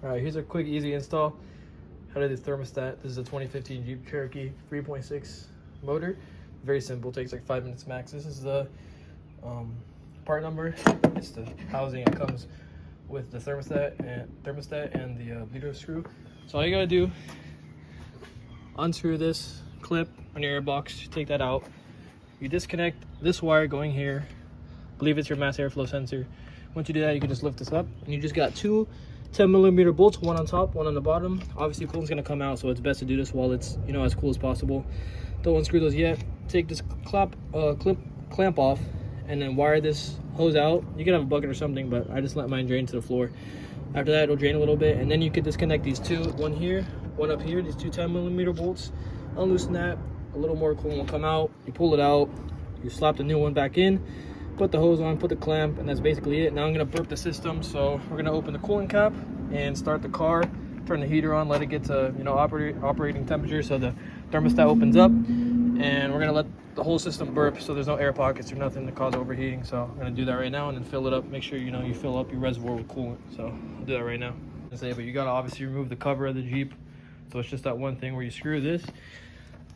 All right, here's a quick, easy install. How to do thermostat. This is a 2015 Jeep Cherokee 3.6 motor. Very simple, takes like 5 minutes max. This is the part number. It's the housing. It comes with the thermostat and the bleeder screw. So all you gotta do, unscrew this clip on your airbox, take that out. You disconnect this wire going here. I believe it's your mass airflow sensor. Once you do that, you can just lift this up, and you just got two 10mm bolts, one on top, one on the bottom. Obviously, coolant's gonna come out, so it's best to do this while it's, you know, as cool as possible. Don't unscrew those yet. Take this clamp off, and then wire this hose out. You can have a bucket or something, but I just let mine drain to the floor. After that, it'll drain a little bit, and then you could disconnect these two, one here, one up here, these two 10mm bolts. Unloosen that, a little more coolant will come out. You pull it out, you slap the new one back in, put the hose on, put the clamp, and that's basically it. Now I'm gonna burp the system, so we're gonna open the coolant cap and start the car, turn the heater on, let it get to, you know, operating temperature, so the thermostat opens up, and we're gonna let the whole system burp so there's no air pockets or nothing to cause overheating. So I'm gonna do that right now and then fill it up. Make sure, you know, you fill up your reservoir with coolant. So I'll do that right now. But you gotta obviously remove the cover of the Jeep, so it's just that one thing where you screw this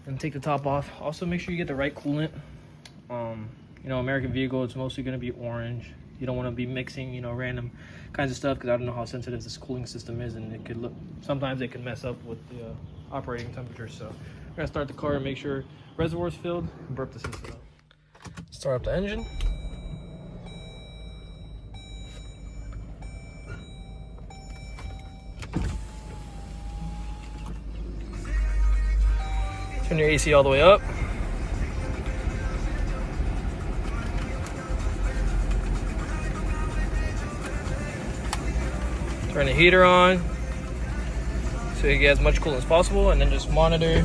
and take the top off. Also make sure you get the right coolant. You know, American vehicle, it's mostly going to be orange. You don't want to be mixing, you know, random kinds of stuff, because I don't know how sensitive this cooling system is, and it could look, sometimes it can mess up with the operating temperature. So we're going to start the car and make sure reservoir is filled and burp the system up. Start up the engine. Turn your AC all the way up. Turn the heater on so you get as much coolant as possible, and then just monitor.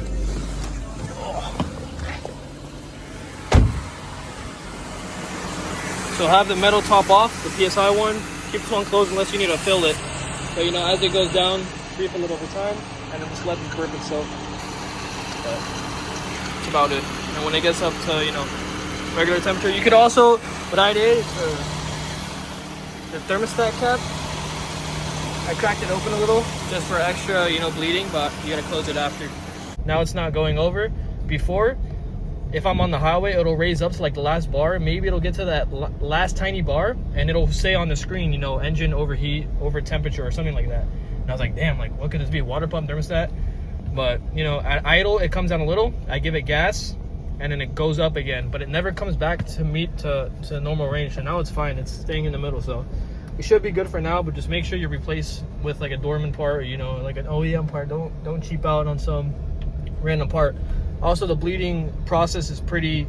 So have the metal top off, the PSI one. Keep this one closed unless you need to fill it. But you know, as it goes down, refill it over time, and then just let it burp itself. But that's about it. And when it gets up to, you know, regular temperature, you could also, what I did is the thermostat cap, I cracked it open a little just for extra, you know, bleeding, but you gotta close it after. Now it's not going over. Before, if I'm on the highway, it'll raise up to like the last bar. Maybe it'll get to that last tiny bar, and it'll say on the screen, you know, engine overheat, over temperature, or something like that. And I was like, damn, like what could this be? Water pump, thermostat? But you know, at idle, it comes down a little. I give it gas, and then it goes up again, but it never comes back to meet to the normal range. So now it's fine. It's staying in the middle. So it should be good for now, but just make sure you replace with like a Dorman part, or, you know, like an OEM part. Don't cheap out on some random part. Also, the bleeding process is pretty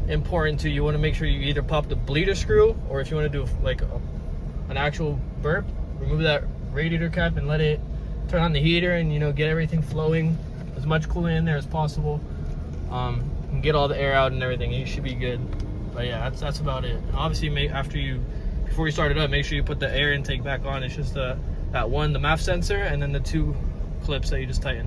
important too. You want to make sure you either pop the bleeder screw, or if you want to do like an actual burp, remove that radiator cap and let it turn on the heater, and you know, get everything flowing, as much coolant in there as possible, and get all the air out and everything. You should be good. But yeah, that's about it. And obviously, before you start it up, make sure you put the air intake back on. It's just that one, the MAF sensor, and then the two clips that you just tighten.